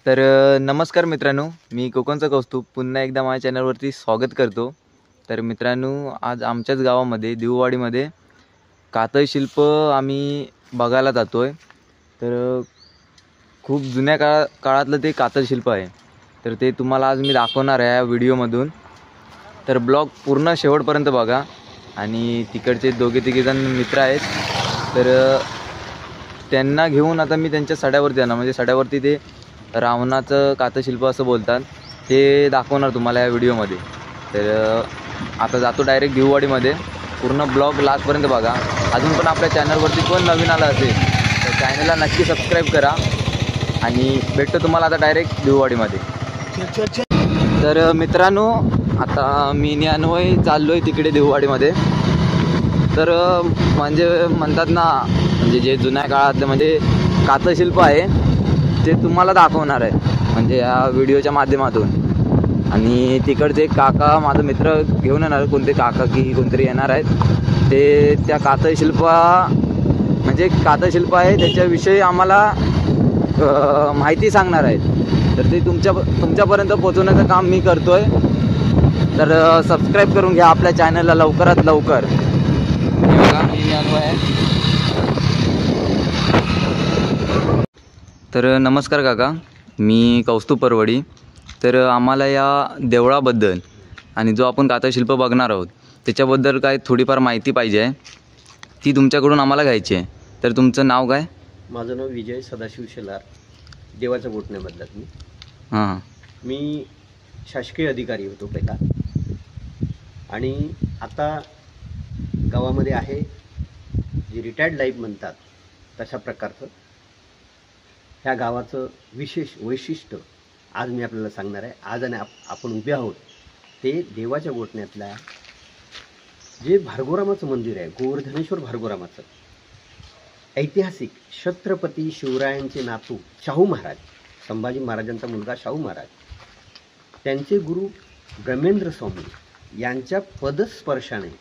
नमस्कार मित्रांनो, मी कोकणचा कौस्तुभ पुन्हा एकदा माझ्या चॅनलवरती स्वागत करतो। तर मित्रांनो, आज आमच्याच गावामध्ये दिववाडीमध्ये कातळ शिल्प आम्ही बघायला जातोय। तर खूप जुन्या काळातलं ते कातळ शिल्प आहे। तर ते तुम्हाला आज मी दाखवणार आहे या व्हिडिओमधून। तर ब्लॉग पूर्ण शेवटपर्यंत बघा। आणि तिकडचे दोघे तिघे जण मित्र आहेत, तर त्यांना घेऊन आता मी त्यांच्या सड्यावरती जाणार, म्हणजे सड्यावरती ते रावणाचं कातळशिल्प असं बोलतात, ते दाखवणार तुम्हाला या व्हिडिओमध्ये। तर आता जातो डायरेक्ट दिववाडीमध्ये। पूर्ण ब्लॉग लास्टपर्यंत बघा। अजून पण आपल्या चॅनलवरती कोण नवीन आला असेल तर चॅनलला नक्की सबस्क्राईब करा आणि भेटतो तुम्हाला आता डायरेक्ट दिववाडीमध्ये। तर मित्रांनो, आता मी न्यानवय चाललो आहे तिकडे दिववाडीमध्ये। तर म्हणजे म्हणतात ना, म्हणजे जे जुन्या काळातलं म्हणजे कातळशिल्प आहे ते तुम्हाला दाखवणार आहे, म्हणजे या व्हिडिओच्या माध्यमातून। आणि तिकडचे काका, माझा मित्र घेऊन येणार, कोणते काका की कोणतरी येणार आहेत, ते त्या कातळशिल्प म्हणजे कातळशिल्प आहे त्याच्याविषयी आम्हाला माहिती सांगणार आहेत। तर ते तुमच्यापर्यंत पोहोचवण्याचं काम मी करतोय। तर सबस्क्राईब करून घ्या आपल्या चॅनलला लवकरात लवकर। हे बघा, मी आहे। तर नमस्कार काका, मी कौस्तुभ परवडी। तर आम्हाला या देवळाबद्दल आणि जो आपण कातळशिल्प बघणार आहोत त्याच्याबद्दल काय थोडीफार माहिती पाहिजे आहे, ती तुमच्याकडून आम्हाला घ्यायची आहे। तर तुमचं नाव काय? माझं नाव विजय सदाशिव शेलार, देवाच्या गोठण्यामधला मी। हां, मी शासकीय अधिकारी होतो पहिला, आणि आता गावामध्ये आहे जे रिटायर्ड लाईफ म्हणतात तशा प्रकारचं ह्या गावाचं विशेष वैशिष्ट्य आज मी आपल्याला सांगणार आहे। आज आणि आपण उभे आहोत ते देवाच्या गोठण्यातल्या जे भार्गोरामाचं मंदिर आहे, गोवर्धनेश्वर भार्गोरामाचं, ऐतिहासिक छत्रपती शिवरायांचे नातू शाहू महाराज, संभाजी महाराजांचा मुलगा शाहू महाराज, त्यांचे गुरु ब्रह्मेंद्र स्वामी यांच्या पदस्पर्शाने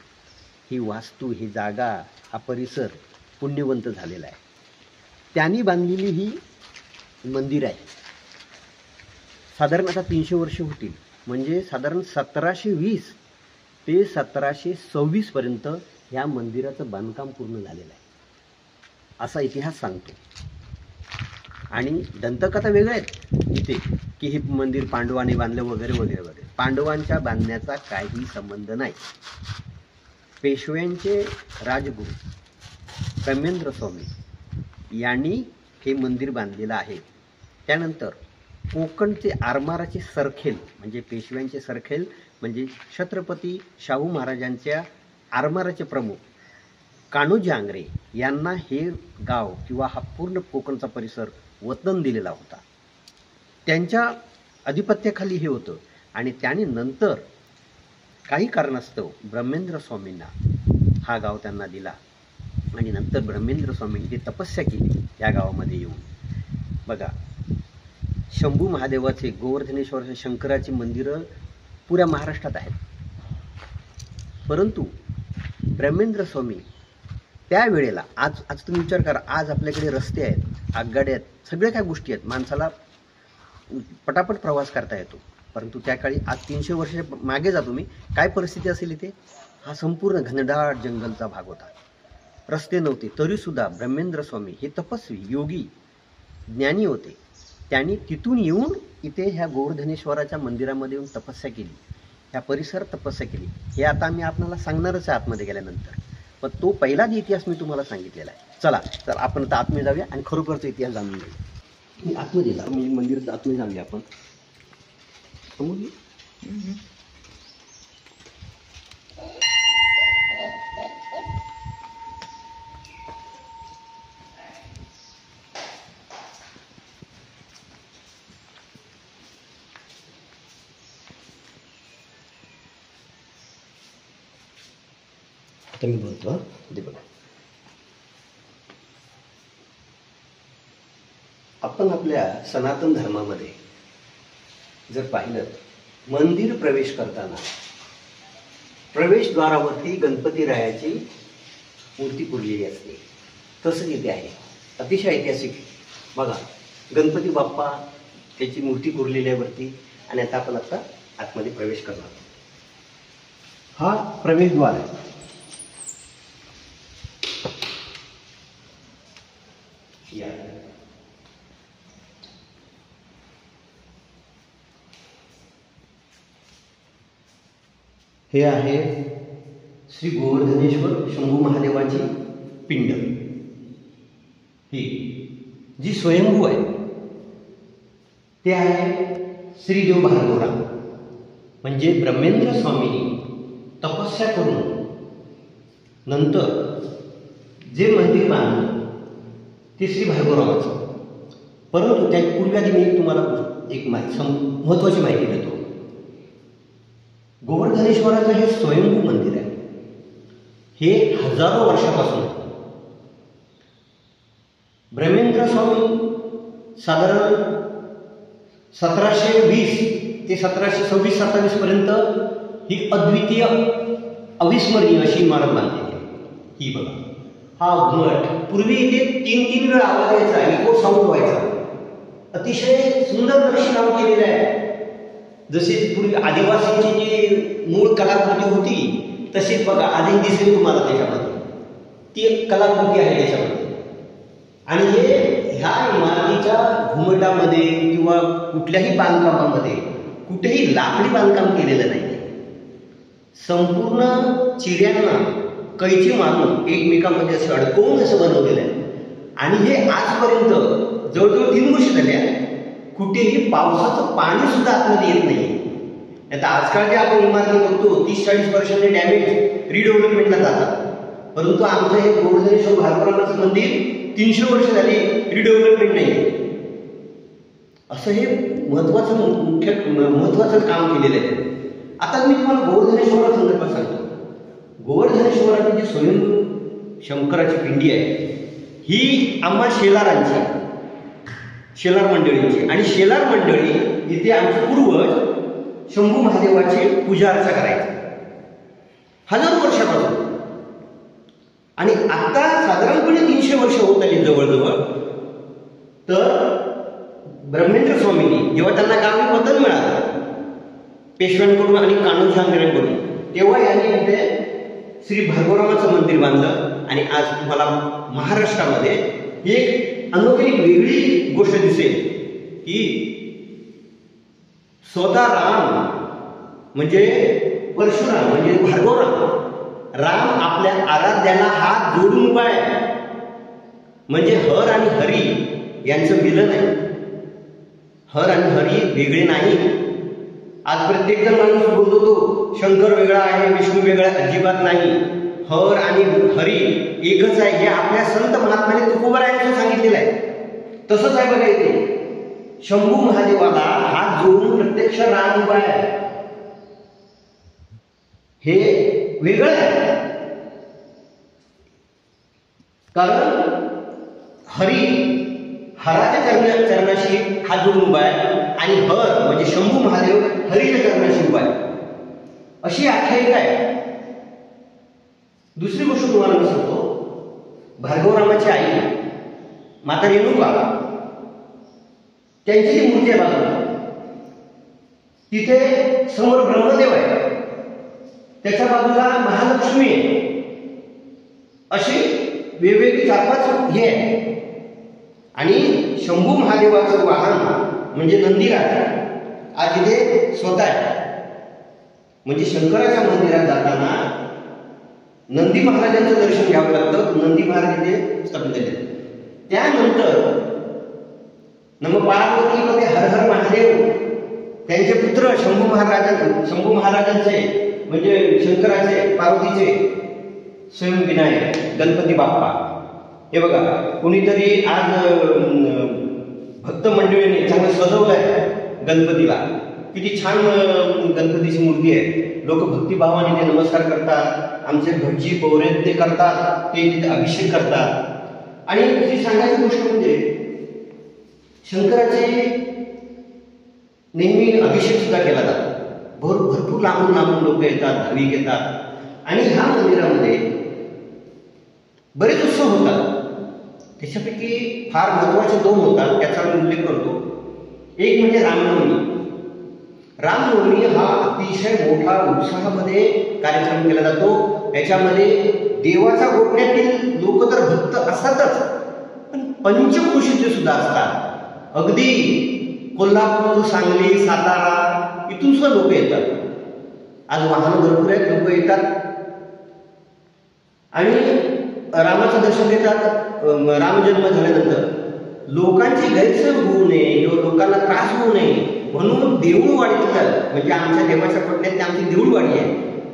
ही वास्तू, ही जागा, हा परिसर पुण्यवंत झालेला आहे। त्यांनी बांधलेली ही मंदिर आहे। साधारण आता 300 वर्ष होतील, म्हणजे साधारण 1720 ते 1726 पर्यंत ह्या मंदिराचं बांधकाम पूर्ण झालेलं आहे असा इतिहास सांगतो। आणि दंतकथा वेगळ्या आहेत इथे, की हे मंदिर पांडवांनी बांधलं वगैरे वगैरे वगैरे। पांडवांच्या बांधण्याचा काही संबंध नाही। पेशव्यांचे राजगुरू ब्रह्मेंद्र स्वामी यांनी हे मंदिर बांधलेलं आहे। त्यानंतर कोकणचे आरमाराचे सरखेल, म्हणजे पेशव्यांचे सरखेल म्हणजे छत्रपती शाहू महाराजांच्या आरमाराचे प्रमुख कान्होजी आंग्रे यांना हे गाव किंवा हा पूर्ण कोकणचा परिसर वतन दिलेला होता। त्यांच्या अधिपत्याखाली हे होतं, आणि त्याने नंतर काही कारणास्तव ब्रह्मेंद्र स्वामींना हा गाव त्यांना दिला, आणि नंतर ब्रह्मेंद्र स्वामींनी तपस्या केली या गावामध्ये येऊन। बघा, शंभू महादेवाचे, गोवर्धनेश्वर शंकराची मंदिरं पुऱ्या महाराष्ट्रात आहेत, परंतु ब्रह्मेंद्र स्वामी त्यावेळेला, आज तुम्ही विचार करा, आज आपल्याकडे रस्ते आहेत, आगगाड्या आहेत, सगळ्या काय गोष्टी आहेत, माणसाला पटापट प्रवास करता येतो, परंतु त्या काळी, आज 300 वर्ष मागे जा तुम्ही, काय परिस्थिती असेल इथे? हा संपूर्ण घनदाट जंगलचा भाग होता, रस्ते नव्हते, तरीसुद्धा ब्रह्मेंद्र स्वामी हे तपस्वी, योगी, ज्ञानी होते। त्यांनी तिथून येऊन इथे ह्या गोवर्धनेश्वराच्या मंदिरामध्ये येऊन तपस्या केली, ह्या परिसर तपस्या केली। हे आता मी आपल्याला सांगणारच आहे आतमध्ये गेल्यानंतर, पण तो पहिलाच इतिहास मी तुम्हाला सांगितलेला आहे। चला तर आपण आता आतमध्ये जाऊया आणि खरोखरचा इतिहास जाणून घेऊया। मी आतमध्ये जा, मी मंदिरात आतमध्ये जाऊया आपण। आता मी बोलतो, ते बघा, आपण आपल्या सनातन धर्मामध्ये जर पाहिलं, मंदिर प्रवेश करताना प्रवेशद्वारावरती गणपतीरायाची मूर्ती पुरलेली असते। तसंच इथे आहे, अतिशय ऐतिहासिक। बघा, गणपती बाप्पा त्याची मूर्ती कोरलेली आहे वरती. आणि आता आपण आतमध्ये प्रवेश करणार आहोत. हा प्रवेशद्वार आहे. या हे आहे श्री गोवर्धनेश्वर शंभू महादेवाची पिंड. ही जी स्वयंभू आहे ते आहे श्रीदेव भार्गवराम. म्हणजे ब्रह्मेंद्र स्वामींनी तपस्या करून नंतर जे मंदिर बांधलं ते श्री भार्गवरामाचं. परंतु त्या पूर्वी मी तुम्हाला एक महत्त्वाची माहिती देतो. गोवर्धनेश्वराचं हे स्वयंभू मंदिर आहे. हे हजारो वर्षापासून ब्रह्मेंद्र स्वामी साधारण 1720 ते 1726-27 पर्यंत ही अद्वितीय अविस्मरणीय अशी इमारत बांधलेली आहे. ही बघा, हा घुमट पूर्वी इथे 3 वेळा आवाज यायचा, इको साऊंड व्हायचा. अतिशय सुंदर नक्षीकाम केलेलं आहे. जसे पूर्वी आदिवासींची जी मूळ कलाकृती होती तशीच बघा आजही दिसेल तुम्हाला त्याच्यामध्ये. ती कलाकृती आहे त्याच्यामध्ये. आणि हे ह्या इमारतीच्या घुमटामध्ये किंवा कुठल्याही बांधकामामध्ये कुठेही लाकडी बांधकाम केलेलं नाही. संपूर्ण चिऱ्यांना कैची मारून एकमेकांमध्ये असं अडकवून असं बनवलेलं आहे. आणि हे आजपर्यंत जवळजवळ 3 वर्ष झाले आहे कुठेही पावसाचं पाणी सुद्धा आतमध्ये येत नाही. आता आजकाल जे आपण इमारती बघतो 30-40 वर्षांनी डॅमेज रिडेव्हलपमेंटला जातात. परंतु आमचं हे गोवर्धनेश्वर भार्गवरामाचं मंदिर 300 वर्ष झाली रिडेव्हलपमेंट नाही. असं हे महत्वाचं काम केलेलं आहे. आता मी तुम्हाला गोवर्धनेश्वरा संदर्भात सांगतो. गोवर्धनेश्वराची जी स्वयंभू शंकराची पिंडी आहे ही आम्हा शेलार मंडळींची. आणि शेलार मंडळी इथे आमचे पूर्वज शंभू महादेवाची पूजा अर्चा करायची हजारो वर्षापासून. आणि आता साधारणपणे 300 वर्ष होत आली जवळजवळ. तर ब्रह्मेंद्र स्वामींनी जेव्हा त्यांना गावी पतन मिळालं पेशव्यांकडून आणि कान्होजी तेव्हा यांनी इथे श्री भार्गवरामाचं मंदिर बांधलं. आणि आज तुम्हाला महाराष्ट्रामध्ये एक अनोखी वेगळी गोष्ट दिसेल की स्वतः राम म्हणजे परशुराम म्हणजे राम आपल्या आराध्याला हात जोडून उभा आहे. म्हणजे हर आणि हरी यांचं मिलन आहे. हर आणि हरी वेगळे नाही. आज प्रत्येक जण माणूस बोलतो तो शंकर वेगळा आहे विष्णू वेगळा, अजिबात नाही. हर आणि हरी एकच आहे. हे आपल्या संत महात्म्याने तुकोबारायांनी सांगितलेलं आहे. तसंच आहे बघा इथे शंभू महादेवाला हात जोडून प्रत्यक्ष राम उभा आहे. हे वेगळं आहे. कारण हराच्या चरणाशी हात जोडून उभा आहे आणि हर म्हणजे शंभू महादेव हरीच्या चरणाशी उभा आहे. अशी आख्यायिका आहे. दुसरी गोष्ट तुम्हाला मी सांगतो. भार्गवरामाची आई माता रेणुका त्यांची जी मूर्ती आहे बाजूला तिथे समोर ब्रह्मदेव आहे, त्याच्या बाजूला महालक्ष्मी आहे. अशी वेगवेगळी 4-5 हे आहे. आणि शंभू महादेवाचं वाहन म्हणजे नंदीराज आज इथे स्वतः आहे. म्हणजे शंकराच्या मंदिरात जाताना नंदी महाराजांचं दर्शन घ्यावं लागतं. नंदी महाराज इथे स्थापित झाले. त्यानंतर पार्वतीमध्ये हर हर महादेव त्यांचे पुत्र शंभू महाराजांचे म्हणजे शंकराचे पार्वतीचे स्वयं विनायक गणपती बाप्पा. हे बघा कोणीतरी आज भक्त मंडळीने चांगलं सजवलंय गणपतीला. किती छान गणपतीची मूर्ती आहे. लोक भक्तिभावाने ते नमस्कार करतात. आमचे भटजी पौरे ते करतात, ते तिथे अभिषेक करतात. आणि दुसरी सांगायची गोष्ट म्हणजे शंकराचे नेहमी अभिषेक सुद्धा केला जातो. भरपूर लांबून लोक येतात, भाविक येतात. आणि ह्या मंदिरामध्ये बरेच उत्सव होतात. त्याच्यापैकी फार महत्वाचे 2 होतात त्याचा मी उल्लेख करतो. एक म्हणजे रामनवमी. रामनवमी हा अतिशय मोठा उत्साहामध्ये कार्यक्रम केला जातो. याच्यामध्ये देवाच्या गोठण्यातील लोक तर भक्त असतातच, पण पंचक्रोशीचे सुद्धा असतात. अगदी कोल्हापूर, सांगली, सातारा इथून सुद्धा लोक येतात. आज वाहन भरपूर आहेत, लोक येतात आणि रामाचं दर्शन घेतात. रामजन्म झाल्यानंतर लोकांची गैरसोय होऊ नये किंवा लोकांना त्रास होऊ नये म्हणून देऊळवाडीतलं, म्हणजे आमच्या देवाच्या पटण्यात आमची देऊळवाडी आहे,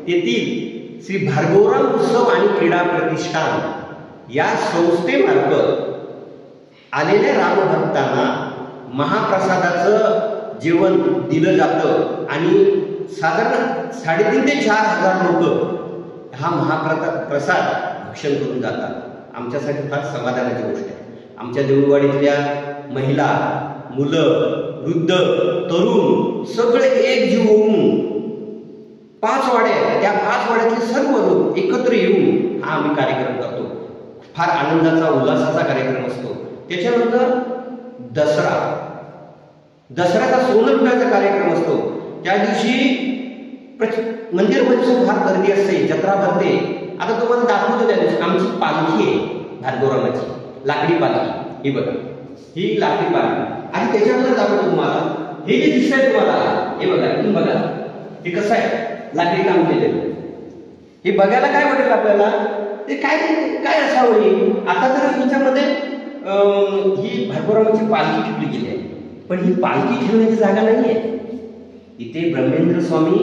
तेथील श्री भार्गवराम उत्सव आणि क्रीडा प्रतिष्ठान या संस्थेमार्फत आलेल्या रामभक्तांना महाप्रसादाचं जेवण दिलं जातं आणि साधारण 3,500 ते 4,000 लोक हा महाप्रसाद भक्षण करून जातात. आमच्यासाठी फार समाधानाची गोष्ट आहे. आमच्या देऊळवाडीतल्या महिला, मुलं, वृद्ध, तरुण सगळे एकजीव होऊन 5 वाड्या, त्या 5 वाड्यातले सर्व लोक एकत्र येऊन हा आम्ही कार्यक्रम करतो. फार आनंदाचा, उल्हासाचा कार्यक्रम असतो. त्याच्यानंतर दसऱ्याचा सोनं लुटायचा कार्यक्रम असतो. त्या दिवशी मंदिरमध्ये फार गर्दी असते, जत्रा भरते. आता तुम्हाला दाखवतो त्या दिवशी आमची पालखी आहे भार्गवरामाची, लाकडी पालखी. ही बघा, ही लाकडी पालखी. आणि त्याच्यानंतर दाखवतो तुम्हाला हे जे दिसतंय तुम्हाला, हे बघा, तुम्ही बघा हे कसं आहे लाकडी काम केलेलं. हे बघायला काय वाटेल आपल्याला, ते काय असावं. आता तर तुमच्यामध्ये ही भार्गवरामाची पालखी ठेवली गेली आहे, पण ही पालखी ठेवण्याची जागा नाही आहे. इथे ब्रह्मेंद्र स्वामी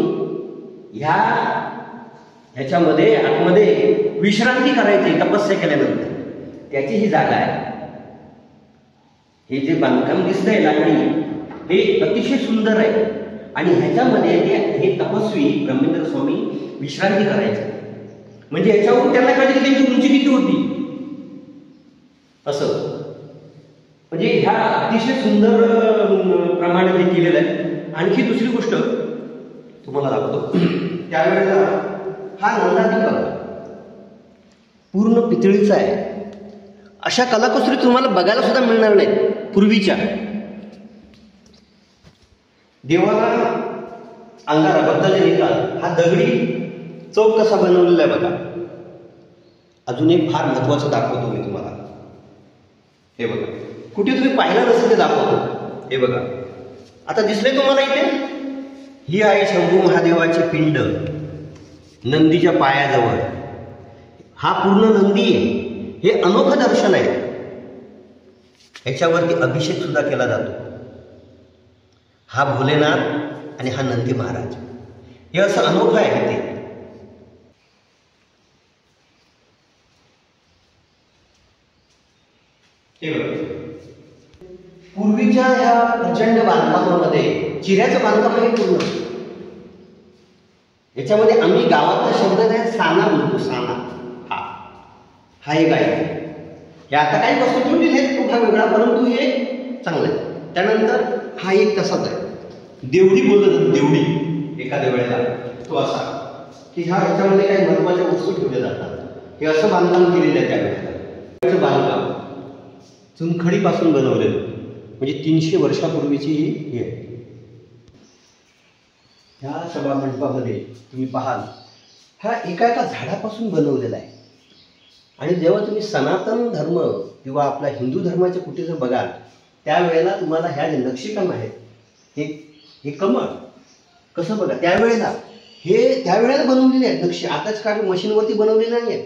ह्याच्यामध्ये आतमध्ये विश्रांती करायची तपस्या केल्यानंतर, त्याची ही जागा आहे. हे जे बांधकाम दिसतंय लाकडी, हे अतिशय सुंदर आहे आणि ह्याच्यामध्ये हे तपस्वी ब्रह्मेंद्र स्वामी विश्रांती करायचे. म्हणजे याच्यावरून त्यांना कळलं की त्यांची उंची किती होती असं. म्हणजे ह्या अतिशय सुंदर प्रमाणे हे केलेलं आहे. आणखी दुसरी गोष्ट तुम्हाला दाखवतो. त्यावेळेला हा नंदादीपक पूर्ण पितळीचा आहे. अशा कलाकुसरी तुम्हाला बघायला सुद्धा मिळणार नाहीत पूर्वीच्या. देवाला अंगाराबद्दल येतात. हा दगडी चौक कसा बनवलेला आहे बघा. अजून एक फार महत्वाचं दाखवतो मी तुम्हाला. हे बघा, कुठे तुम्ही पाहिलं नसेल ते दाखवतो. हे बघा, आता दिसले तुम्हाला इथे, ही आहे शंभू महादेवाची पिंड नंदीच्या पायाजवळ. हा पूर्ण नंदी आहे. हे अनोखं दर्शन आहे. ह्याच्यावरती अभिषेक सुद्धा केला जातो. हा भोलेनाथ आणि हा नंदी महाराज, हे असं अनोखं आहे ते. पूर्वीच्या ह्या प्रचंड बांधकामामध्ये चिऱ्याचं बांधकाम आहे पूर्ण. याच्यामध्ये आम्ही गावातला शब्द आहे साना म्हणतो. साना हा एक आहे. हे आता काही वस्तू ठेवलेली आहेत, तो हा वेगळा, परंतु हे चांगलं आहे. त्यानंतर हा एक तसाच आहे. देवडी बोललं जातं, देवडी एखाद्या वेळेला तो असा की ह्याच्यामध्ये काही महत्वाच्या वस्तू ठेवल्या जातात. हे असं बांधकाम केलेलं आहे त्यावेळेला. बांधकाम चुनखडीपासून बनवलेलं, म्हणजे 300 वर्षापूर्वीची ही आहे. ह्या सभा मंडपामध्ये तुम्ही पाहाल, हा एका झाडापासून बनवलेला आहे. आणि जेव्हा तुम्ही सनातन धर्म किंवा आपला हिंदू धर्माच्या कुठे जर बघाल, त्यावेळेला तुम्हाला ह्या जे नक्षीकाम आहेत, हे कमळ कसं बघा, त्यावेळेला बनवलेले आहेत नक्षी. आताच काय मशीनवरती बनवलेले नाही आहेत.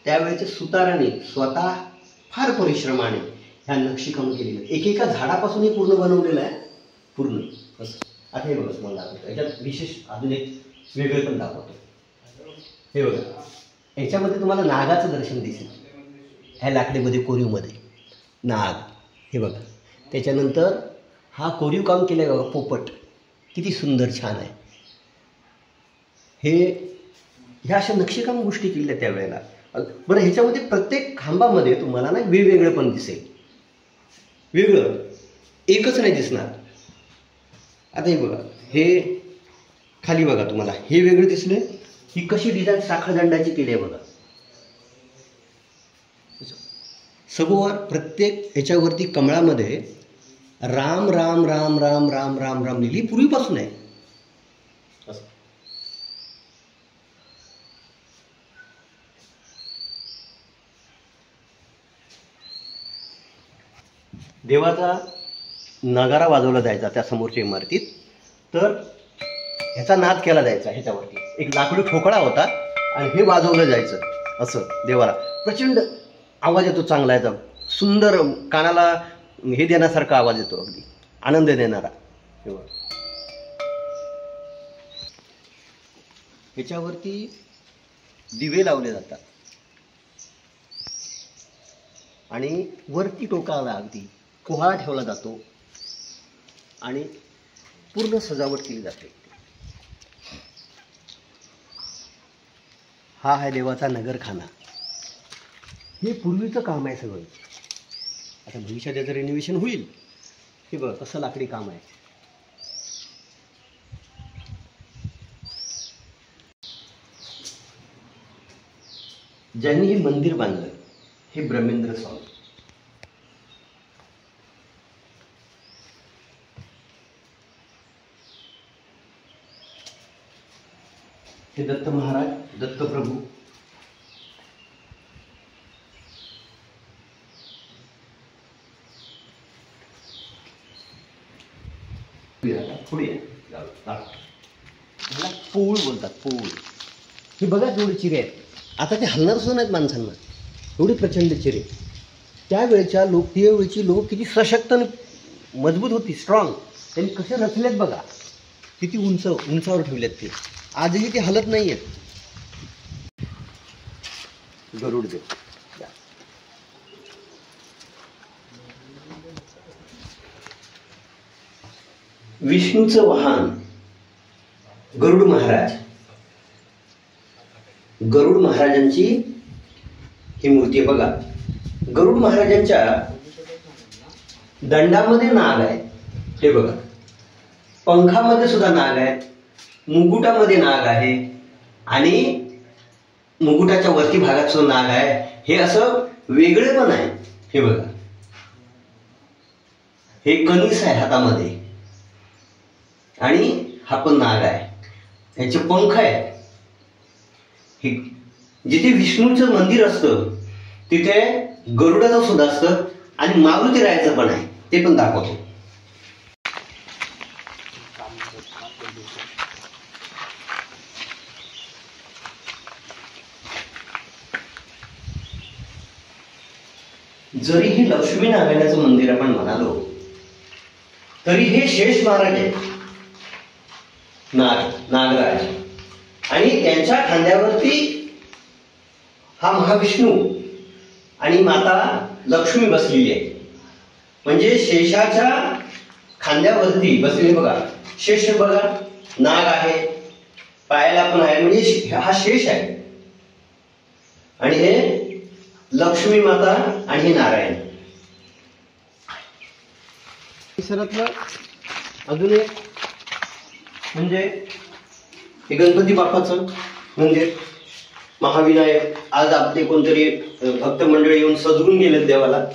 त्यावेळेच्या सुताराने स्वतः फार परिश्रमाने ह्या नक्षीकाम केलेलं आहे. एकेका झाडापासून हे पूर्ण बनवलेलं आहे पूर्ण असं. आता हे बघा तुम्हाला दाखवतो. याच्यात विशेष अजून एक वेगळे पण दाखवतो. हे बघा, याच्यामध्ये तुम्हाला नागाचं दर्शन दिसेल. ह्या लाकडीमध्ये कोरीवमध्ये नाग, हे बघा. त्याच्यानंतर हा कोरीव काम केलं आहे बघा, पोपट किती सुंदर छान आहे. ह्या अशा नक्षीकाम गोष्टी केल्या त्यावेळेला. बरं, ह्याच्यामध्ये प्रत्येक खांबामध्ये तुम्हाला ना वेगवेगळं पण दिसेल. वेगळं एकच नाही दिसणार. आता हे बघा, हे खाली बघा तुम्हाला हे वेगळं दिसले. ही कशी डिझाईन साखळदंडाची केली आहे बघा. सगोवर प्रत्येक ह्याच्यावरती कमळामध्ये राम राम राम राम राम राम राम लिहिली पूर्वीपासून आहे. असं देवाचा नगारा वाजवला जायचा त्या समोरच्या इमारतीत. तर ह्याचा नाद केला जायचा. ह्याच्यावरती एक लाकडी ठोकळा होता आणि हे वाजवलं जायचं असं देवाला. प्रचंड आवाज येतो, चांगला याचा, सुंदर, कानाला हे देण्यासारखा आवाज येतो, अगदी आनंद देणारा. ह्याच्यावरती दिवे लावले जातात आणि वरती टोकाला अगदी कोहाळा ठेवला जातो आणि पूर्ण सजावट केली जाते. हा आहे देवाचा नगरखाना. हे पूर्वीचं काम आहे सगळं. आता भविष्यात याचं रिनोव्हेशन होईल. हे बघ कसं लाकडी काम आहे. ज्यांनी हे मंदिर बांधलं हे ब्रह्मेंद्र स्वामी. हे दत्त महाराज, दत्तप्रभू. पुढे पोळ बोलतात, पोळ. हे बघा जेवढे चिरे आहेत. आता ते हलणार सुद्धा नाहीत माणसांना, एवढे प्रचंड चिरे. त्यावेळच्या लोक किती सशक्त आणि मजबूत होती, स्ट्रॉंग. त्यांनी कसे रचलेत बघा, किती उंचावर ठेवलेत ते. आजही ते हलत नाही आहेत. गरुड देव. विष्णूचं वाहन गरुड महाराज. गरुड महाराजांची ही मूर्ती आहे बघा. गरुड महाराजांच्या दंडामध्ये नाग आहे, हे बघा. पंखामध्ये सुद्धा नाग आहे, मुकुटामध्ये नाग आहे आणि मुकुटाच्या वरती भागात सुद्धा नाग आहे. हे असं वेगळे पण आहे. हे बघा, हे कणीस आहे हातामध्ये आणि हा पण नाग आहे. याचे पंख आहेत. हे जिथे विष्णूचं मंदिर असतं तिथे गरुडाचं सुद्धा असतं आणि मारुती रायाचं पण आहे, ते पण दाखवतो. जरी हे लक्ष्मी नारायणाचं मंदिर आपण म्हणालो तरी हे शेष महाराज आहेत, नागराज. आणि त्यांच्या खांद्यावरती हा महाविष्णू आणि माता लक्ष्मी बसलेली आहे. म्हणजे शेषाच्या खांद्यावरती बसलेले बघा. शेष बघा, नाग आहे, पायाला पण आहे, म्हणजे हा शेष आहे. आणि हे लक्ष्मी माता आणि हे नारायण. परिसरातलं अजून एक म्हणजे हे गणपती बाप्पाचं मंदिर, महाविनायक. आज आपले कोणतरी भक्त मंडळी येऊन सजवून गेलेत देवाला.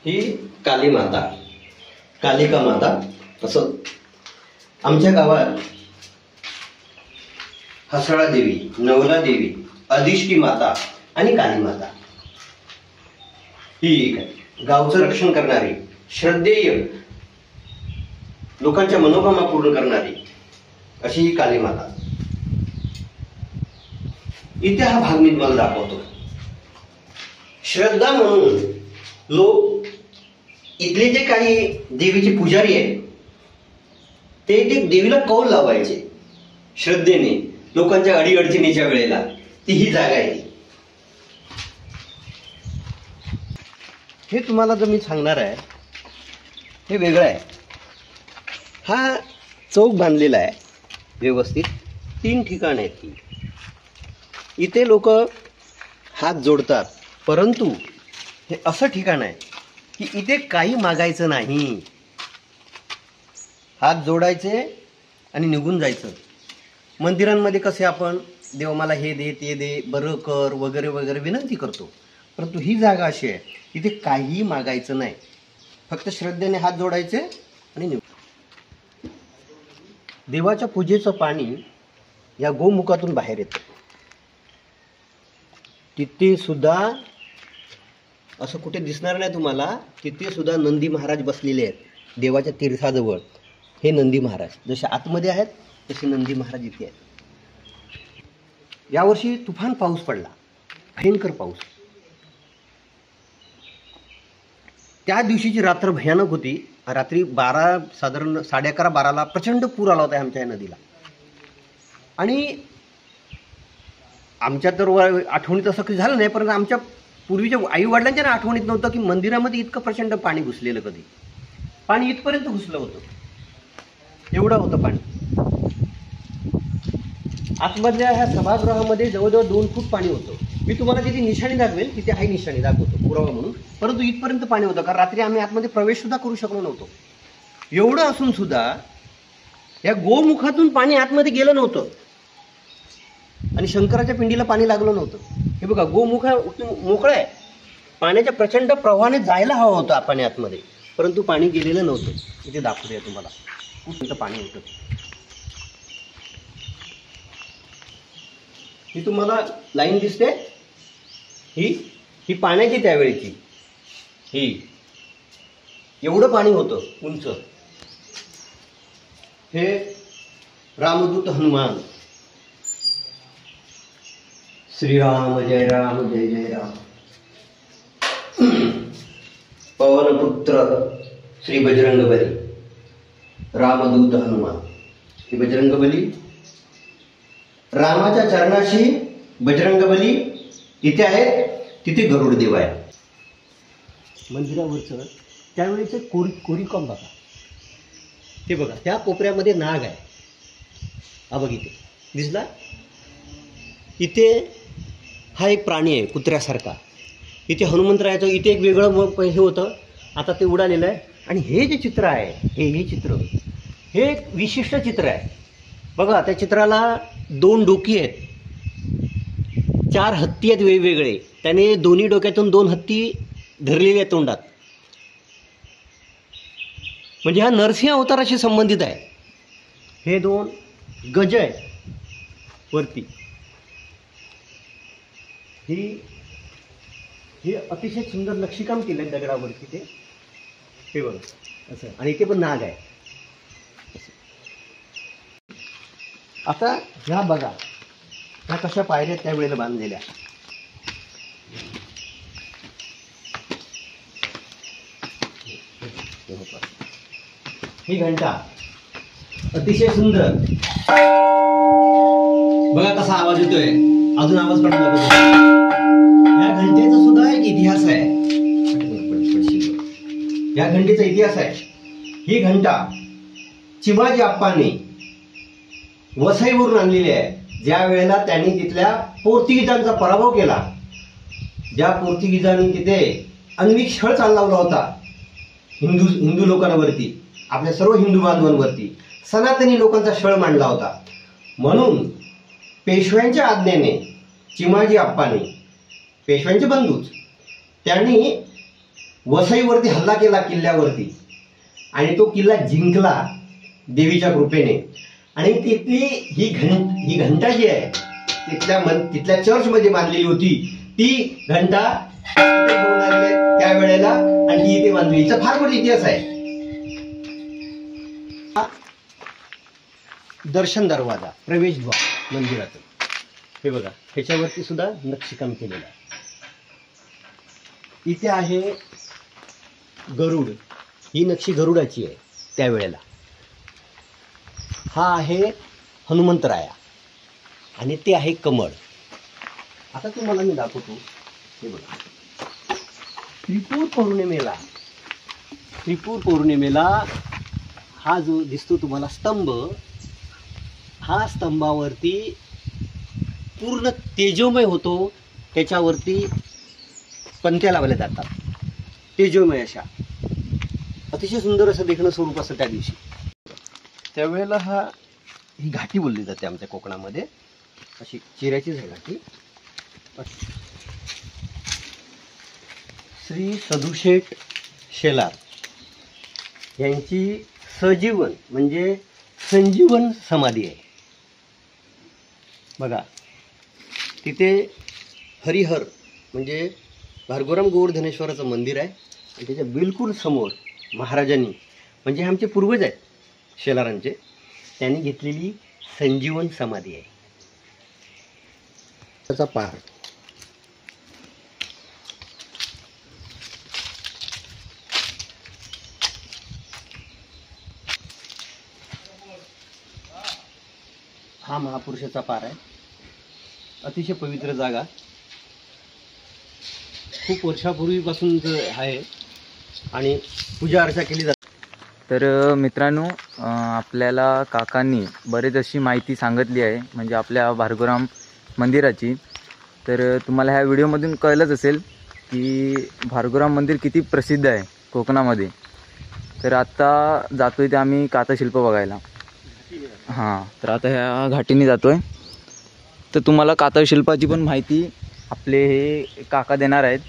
ही काली माता, कालिका माता. असं आमच्या गावात हसळा देवी, नवला देवी, अधिष्ठी माता आणि काली माता ही एक आहे. गावचं रक्षण करणारी, श्रद्धेय, लोकांच्या मनोकामना पूर्ण करणारी अशी ही काली माता. इथे हा भाग मी तुम्हाला दाखवतो. श्रद्धा म्हणून लोक इथले जे काही देवीचे पुजारी आहेत ते देवीला कौल लावायचे श्रद्धेने लोकांच्या अडीअडचणीच्या वेळेला. ती ही जागा आहे. हे तुम्हाला जर मी सांगणार आहे हे वेगळं आहे. हा चौक बांधलेला आहे व्यवस्थित. 3 ठिकाण आहेत ही. इथे लोक हात जोडतात, परंतु हे असं ठिकाण आहे की इथे काही मागायचं नाही. हात जोडायचे आणि निघून जायचं. मंदिरांमध्ये कसे आपण देव मला हे दे ते दे बरं कर वगैरे वगैरे विनंती करतो, परंतु ही जागा अशी आहे इथे काहीही मागायचं नाही, फक्त श्रद्धेने हात जोडायचे आणि निघून. देवाच्या पूजेचं पाणी या गोमुखातून बाहेर येतं. तिथे सुद्धा असं कुठे दिसणार नाही तुम्हाला, तिथे सुद्धा नंदी महाराज बसलेले आहेत देवाच्या तीर्थाजवळ. हे नंदी महाराज जसे आतमध्ये आहेत तसे नंदी महाराज इथे आहेत. यावर्षी तुफान पाऊस पडला, भयंकर पाऊस. त्या दिवशीची रात्र भयानक होती. रात्री साधारण 11:30-12ला प्रचंड पूर आला होता आमच्या या नदीला. आणि आमच्या तर आठवणीत असं काही झालं नाही, परंतु आमच्या पूर्वीच्या आईवडिलांच्या ना आठवणीत नव्हतं की मंदिरामध्ये इतकं प्रचंड पाणी घुसलेलं कधी. पाणी इथपर्यंत घुसलं होतं, एवढं होतं पाणी. आतमधल्या ह्या सभागृहामध्ये जवळजवळ 2 फूट पाणी होतं. मी तुम्हाला तिथे निशाणी दाखवेल, तिथे आहे निशाणी दाखवतो पुरावा म्हणून, परंतु इथपर्यंत पाणी होतं. कारण रात्री आम्ही आतमध्ये प्रवेश सुद्धा करू शकलो नव्हतो. एवढं असून सुद्धा या गोमुखातून पाणी आतमध्ये गेलं नव्हतं आणि शंकराच्या पिंडीला पाणी लागलं नव्हतं. हे बघा, गोमुख मोकळं आहे, पाण्याच्या प्रचंड प्रवाहाने जायला हवं होतं पाणी आतमध्ये, परंतु पाणी गेलेलं नव्हतं. इथे दाखवूया तुम्हाला कुठं पाणी होतं. ही तुम्हाला लाईन दिसते, ही पाण्याची त्यावेळेची. ही एवढं पाणी होतं उंच. हे रामदूत हनुमान, श्रीराम जय राम जय जय राम, पवनपुत्र श्री बजरंगबली, रामदूत हनुमान. हे बजरंगबली, रामाच्या चरणाशी बजरंगबली इथे आहेत, तिथे गरुड देव आहे. मंदिरावरचं त्यावेळेचं कोरीकॉम बघा. ते बघा, त्या कोपऱ्यामध्ये नाग आहे. हा बघ इथे दिसला, इथे हा एक प्राणी आहे कुत्र्यासारखा. इथे हनुमंतरायाचं इथे एक वेगळं हे होतं, आता ते उडालेलं आहे. आणि हे जे चित्र आहे, हे चित्र, हे एक विशिष्ट चित्र आहे बघा. त्या चित्राला 2 डोकी आहेत, 4 हत्ती आहेत वेगवेगळे. त्याने दोन्ही डोक्यातून 2 हत्ती धरलेले आहेत तोंडात. म्हणजे हा नरसिंह अवताराशी संबंधित आहे. हे 2 गज आहे वरती. हे अतिशय सुंदर नक्षीकाम केलं आहे दगडावरती ते. हे बघा असं, आणि इथे पण नाग आहे. आता ह्या बघा, ह्या कशा पायऱ्या त्यावेळेला बांधलेल्या. ही घंटा अतिशय सुंदर बघा कसा आवाज येतोय. अजून आवाज काढून दाखवतो. या घंटेचा सुद्धा एक इतिहास आहे. या घंटेचा इतिहास आहे. ही घंटा चिमाजी आप्पांनी वसईवरून आणलेली आहे. ज्या वेळेला त्यांनी तिथल्या पोर्तुगीजांचा पराभव केला, ज्या पोर्तुगीजांनी तिथे आण्विक छळ चालवला होता हिंदू लोकांवरती, आपल्या सर्व हिंदू बांधवांवरती सनातनी लोकांचा छळ मांडला होता. म्हणून पेशव्यांच्या आज्ञेने चिमाजी आप्पांनी, पेशव्यांचे बंधूच, त्यांनी वसईवरती हल्ला केला किल्ल्यावरती, आणि तो किल्ला जिंकला देवीच्या कृपेने. आणि तिथली ही घंटा जी आहे तिथल्या चर्चमध्ये बांधलेली होती. ती घंटा त्या वेळेला आणि ती इथे बांधली. हिचा फार मोठा इतिहास आहे. दर्शन दरवाजा, प्रवेशद्वार मंदिराचं. हे बघा, ह्याच्यावरती सुद्धा नक्षीकाम केलेलं आहे. इथे आहे गरुड. ही नक्षी गरुडाची आहे त्यावेळेला. हा आहे हनुमंतराया आणि ते आहे कमळ. आता तुम्हाला मी दाखवतो. हे बघा, त्रिपूर पौर्णिमेला हा जो दिसतो तुम्हाला स्तंभ, हा स्तंभावरती पूर्ण तेजोमय होतो. त्याच्यावरती पंत्या लावल्या जातात, तेजोमय अशा. अतिशय सुंदर असं देखणं स्वरूप असतं त्या दिवशी. त्यावेळेला हा ही घाटी बोलली जाते आमच्या कोकणामध्ये. अशी चिऱ्याचीच आहे घाटी. श्री सदुशेठ शेलार यांची सजीवन म्हणजे संजीवन समाधी आहे बघा. तिथे हरिहर म्हणजे भार्गवराम गोवर्धनेश्वराचं मंदिर आहे आणि त्याच्या बिलकुल समोर महाराजांनी म्हणजे आमचे पूर्वज आहेत शेलारांचे, त्यांनी घेतलेली संजीवन समाधी आहे. त्याचा पार हा महापुरुषाचा पार आहे. अतिशय पवित्र जागा, खूप वर्षापूर्वीपासून आहे आणि पूजा अर्चा केली जाते. तर मित्रांनो, आपल्याला काकांनी बरेच अशी माहिती सांगितली आहे म्हणजे आपल्या भार्गवराम मंदिराची. तर तुम्हाला ह्या व्हिडिओमधून कळलंच असेल की भार्गवराम मंदिर किती प्रसिद्ध आहे कोकणामध्ये. तर आत्ता जातोय ते आम्ही कातशिल्प बघायला. हां, तर आता ह्या घाटीने जातोय. तर तुम्हाला कातशिल्पाची पण माहिती आपले हे काका देणार आहेत,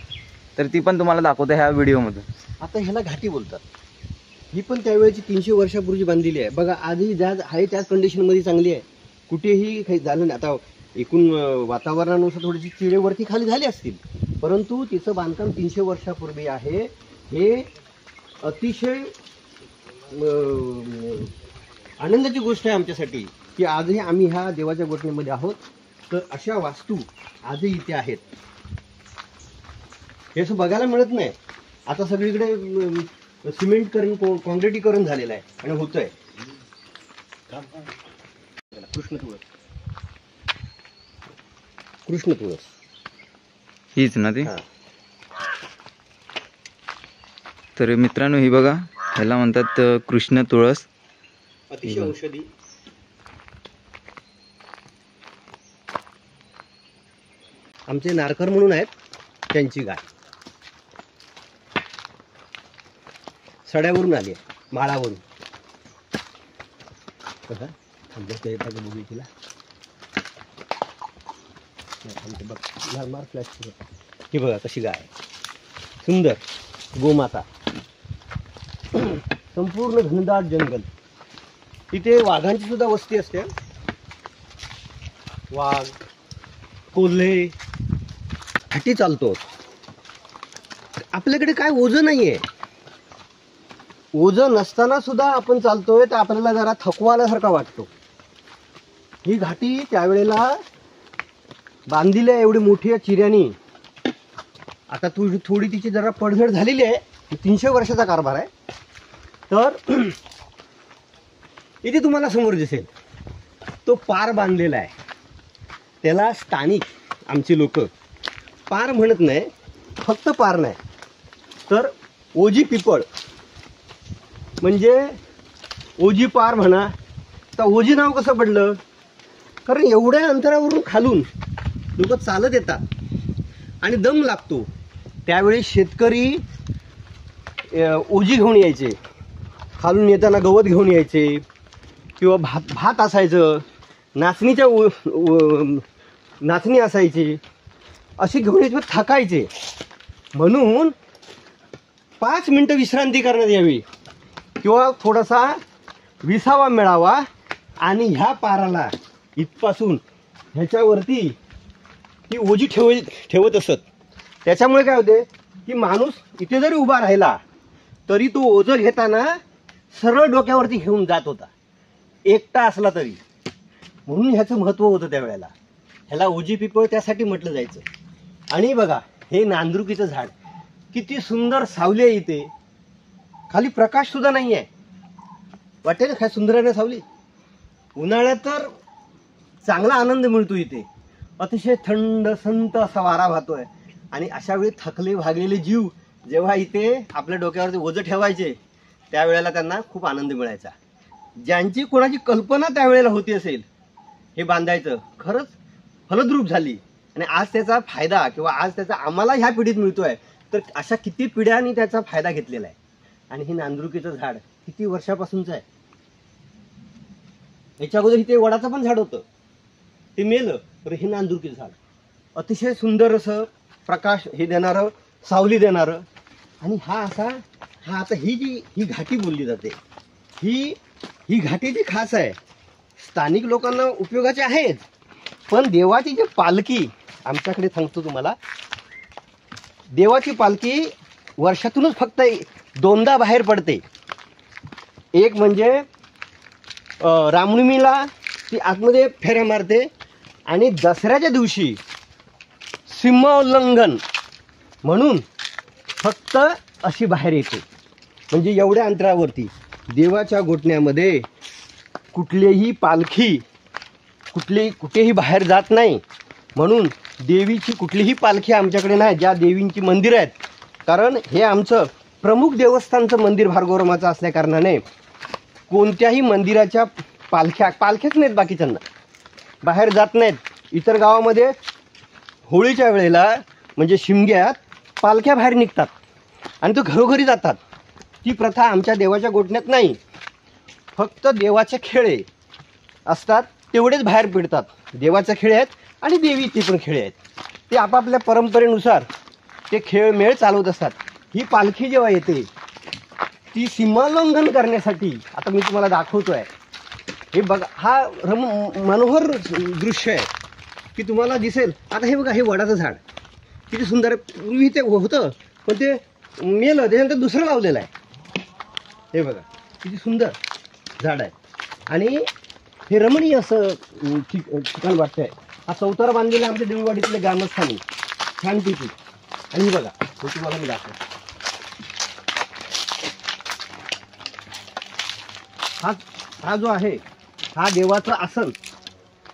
तर ती पण तुम्हाला दाखवतो ह्या व्हिडिओमधून. आता ह्याला घाटी बोलतात. ही पण त्यावेळेची 300 वर्षापूर्वी बांधलेली आहे बघा. आजही ज्या आहे त्याच कंडिशनमध्ये चांगली आहे, कुठेही काही झालं नाही. आता एकूण वातावरणानुसार थोडीशी चिरेवरती खाली झाली असतील, परंतु तिचं बांधकाम 300 वर्षापूर्वी आहे. हे अतिशय आनंदाची गोष्ट आहे आमच्यासाठी की आजही आम्ही ह्या देवाच्या गोठणीमध्ये आहोत. तर अशा वास्तू आजही इथे आहेत. हे असं बघायला मिळत नाही. आता सगळीकडे सिमेंटकरण कॉन्क्रिटीकरण झालेलं आहे आणि होतंय. कृष्ण तुळस हीच ना ती. तर मित्रांनो, ही बघा, ह्याला म्हणतात कृष्ण तुळस. अतिशय औषधी. आमचे नारकर म्हणून आहेत, त्यांची गाय सड्यावरून आली आहे, माळावरून. बघा थांबते येतात बघू तिला. मार फ्लॅश. ही बघा कशी गाय, सुंदर गोमाता. संपूर्ण घनदाट जंगल. इथे वाघांची सुद्धा वस्ती असते. वाघ, कोल्हे, घाटी चालतो. आपल्याकडे काय ओझं नाहीये. ओझं नसताना सुद्धा आपण चालतोय तर आपल्याला जरा थकवा आल्यासारखा वाटतो. ही घाटी त्यावेळेला बांधलेली आहे एवढी मोठी चिऱ्यानी. आता थोडी तिची जरा पडझड झालेली आहे. 300 वर्षाचा कारभार आहे. तर इथे तुम्हाला समोर दिसेल तो पार बांधलेला आहे. त्याला स्थानिक आमचे लोक पार म्हणत नाही, फक्त पार नाही तर ओजी पिपळ म्हणजे ओजी पार म्हणा. तर ओजी नाव कसं पडलं, कारण एवढ्या अंतरावरून खालून लोक चालत येतात आणि दम लागतो. त्यावेळी शेतकरी ओजी घेऊन यायचे, खालून येताना गवत घेऊन यायचे किंवा भात असायचं, नाचणी असायची, अशी घेऊन यायची. थकायचे म्हणून 5 मिनिटं विश्रांती करण्यात यावी किंवा थोडासा विसावा मिळावा. आणि ह्या पाराला इथपासून ह्याच्यावरती ही ओजी ठेवत असत. त्याच्यामुळे काय होते की माणूस इथे जरी उभा राहिला तरी तो ओझं घेताना सरळ डोक्यावरती घेऊन जात होता, एकटा असला तरी. म्हणून ह्याचं महत्त्व होतं त्यावेळेला. ह्याला ओजी पिपळ त्यासाठी म्हटलं जायचं. आणि बघा हे नांदरुकीचं झाड, किती सुंदर सावली आहे इथे. खाली प्रकाश सुद्धा नाही आहे. वाटेल काय सुंदर आहे ना सावली. उन्हाळ्यात तर चांगला आनंद मिळतो इथे. अतिशय थंड संत असा वारा वाहतोय. आणि अशा वेळी थकले भागलेले जीव जेव्हा इथे आपल्या डोक्यावरती ओझं ठेवायचे त्यावेळेला त्यांना खूप आनंद मिळायचा. ज्यांची कोणाची कल्पना त्यावेळेला होती असेल हे बांधायचं, खरंच फलद्रूप झाली. आणि आज त्याचा फायदा किंवा आज त्याचा आम्हाला ह्या पिढीत मिळतोय. तर अशा किती पिढ्यांनी त्याचा फायदा घेतलेला आहे. आणि हे नांदरुकीचं झाड किती वर्षापासूनचं आहे. याच्या अगोदर इथे वडाचं पण झाड होतं, ते मेलं. तर हे नांदुरकी झाड अतिशय सुंदर असं प्रकाश हे देणारं, सावली देणारं. आणि हा आता ही घाटी बोलली जाते, ही घाटी जी खास आहे, स्थानिक लोकांना उपयोगाची आहेच, पण देवाची जी पालखी आमच्याकडे सांगतो तुम्हाला, देवाची पालखी वर्षातूनच फक्त 2दा बाहेर पडते. एक म्हणजे रामनवमीला ती आतमध्ये फेऱ्या मारते, आणि दसऱ्याच्या दिवशी सीमोल्लंघन म्हणून फक्त अशी बाहेर येते. म्हणजे एवढ्या अंतरावरती देवाच्या गोठण्यामध्ये कुठलीही पालखी कुठेही बाहेर जात नाही. म्हणून देवीची कुठलीही पालखी आमच्याकडे नाही, ज्या देवींची मंदिरं आहेत. कारण हे आमचं प्रमुख देवस्थानचं मंदिर भार्गवरामाचं असल्या कारणाने कोणत्याही मंदिराच्या पालख्याच नाहीत, बाकीच्यांना बाहेर जात नाहीत. इतर गावामध्ये होळीच्या वेळेला म्हणजे शिमग्यात पालख्या बाहेर निघतात आणि तो घरोघरी जातात. ती प्रथा आमच्या देवाच्या गोठण्यात नाही. फक्त देवाचे खेळे असतात तेवढेच बाहेर पडतात. देवाचे खेळ आहेत आणि देवीचे पण खेळ आहेत. ते आपापल्या परंपरेनुसार ते खेळ मेळ चालवत असतात. ही पालखी जेव्हा येते ती सीमोल्लंघन करण्यासाठी, आता मी तुम्हाला दाखवतोय, हे बघा, हा मनोहर दृश्य आहे की तुम्हाला दिसेल. आता हे बघा, हे वडाचं झाड किती सुंदर आहे. पूर्वी ते होतं पण ते मेलं, त्याच्यानंतर दुसरं लावलेलं आहे. हे बघा किती सुंदर झाड आहे आणि हे रमणीय असं ठिकाण वाटतंय. हा चौतारा बांधलेला आमच्या देऊळवाडीतल्या ग्रामस्थांनी छानपैकी. आणि बघा, हे तुम्हाला मी दाखवतो. हा जो आहे हा देवाचं आसन.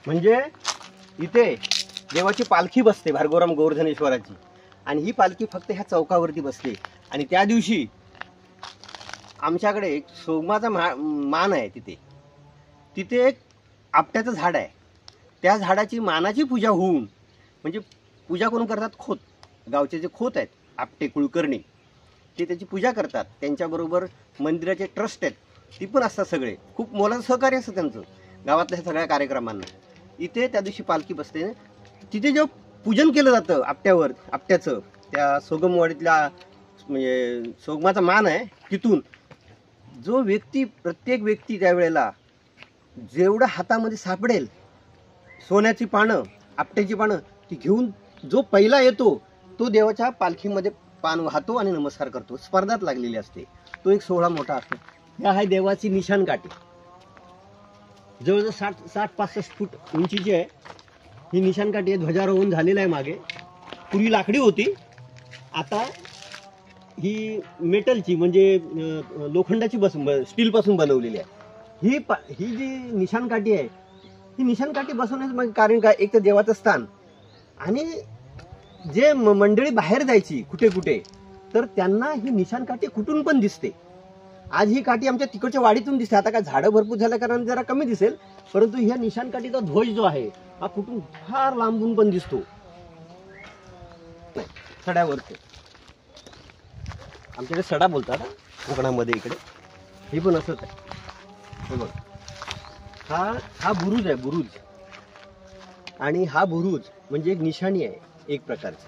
म्हणजे इथे देवाची पालखी बसते भार्गवराम गोवर्धनेश्वराची, आणि ही पालखी फक्त ह्या चौकावरती बसते. आणि त्या दिवशी आमच्याकडे एक सोगमाचा मान आहे. तिथे एक आपट्याचं झाड आहे. त्या झाडाची मानाची पूजा होऊन, म्हणजे पूजा कोण करतात, खोत, गावचे जे खोत आहेत आपटे कुलकर्णी, ते त्याची पूजा करतात. त्यांच्याबरोबर मंदिराचे ट्रस्ट आहेत, ती पण असतात. सगळे खूप मोलाचं सहकार्य असतं त्यांचं गावातल्या सगळ्या कार्यक्रमांना. इथे त्या दिवशी पालखी बसते. तिथे जेव्हा पूजन केलं जातं आपट्याचं, त्या सोगमवाडीतल्या म्हणजे सोगमाचा मान आहे, तिथून जो व्यक्ती, प्रत्येक व्यक्ती त्यावेळेला जेवढं हातामध्ये सापडेल सोन्याची पानं, आपट्याची पानं, ती घेऊन जो पहिला येतो तो देवाच्या पालखीमध्ये पान वाहतो आणि नमस्कार करतो. स्पर्धात लागलेली असते. तो एक सोहळा मोठा असतो. ह्या आहे देवाची निशाण काठी. जवळजवळ 60-65 फूट उंचीची आहे ही निशाण काठी. ध्वजारोहण झालेलं आहे मागे. पूर्वी लाकडी होती, आता ही मेटलची म्हणजे लोखंडाची स्टीलपासून बनवलेली आहे. ही जी निशाण काठी आहे, ही निशाण काठी बसवण्याचं कारण काय, एक तर देवाचं स्थान, आणि जे मंडळी बाहेर जायची कुठे तर त्यांना ही निशाण काठी कुठून पण दिसते. आज ही काठी आमच्या तिकडच्या वाडीतून दिसते. आता काय झाडं भरपूर झाल्या कारण जरा कमी दिसेल, परंतु ह्या निशाण काठीचा ध्वज जो आहे हा कुठून फार लांबून पण दिसतो. सड्यावरती आमच्याकडे सडा बोलतात कोकणामध्ये, इकडे हे पण असंच आहे. हे बघ, हा बुरुज आहे, बुरुज. आणि हा बुरुज म्हणजे एक निशाणी आहे एक प्रकारची.